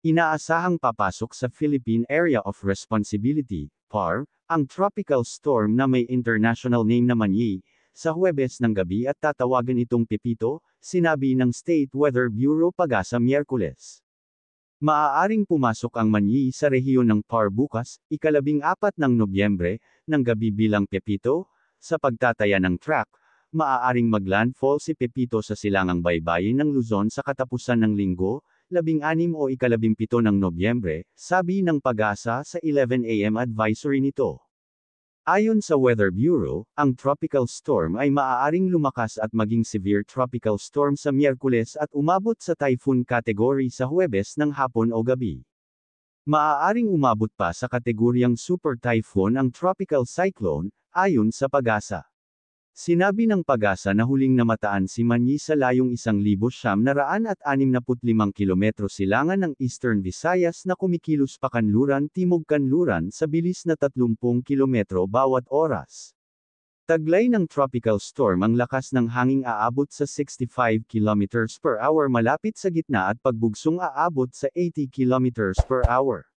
Inaasahang papasok sa Philippine Area of Responsibility, PAR, ang tropical storm na may international name na Manyi, sa Huwebes ng gabi at tatawagan itong Pepito, sinabi ng State Weather Bureau Pagasa Miyerkules. Maaaring pumasok ang Manyi sa rehiyon ng PAR bukas, 14 ng Nobyembre, ng gabi bilang Pepito. Sa pagtataya ng track, maaaring maglandfall si Pepito sa silangang baybayin ng Luzon sa katapusan ng linggo, 16 o 17 ng Nobyembre, sabi ng Pag-asa sa 11 AM advisory nito. Ayon sa Weather Bureau, ang tropical storm ay maaaring lumakas at maging severe tropical storm sa Miyerkules at umabot sa typhoon category sa Huwebes ng hapon o gabi. Maaaring umabot pa sa kategoryang super typhoon ang tropical cyclone, ayon sa Pag-asa. Sinabi ng Pag-asa na huling namataan si Manyi sa layong 1,965 kilometro silangan ng Eastern Visayas na kumikilos pakanluran-timog kanluran sa bilis na 30 kilometro bawat oras. Taglay ng tropical storm ang lakas ng hanging aabot sa 65 km/h malapit sa gitna at pagbugsong aabot sa 80 km/h.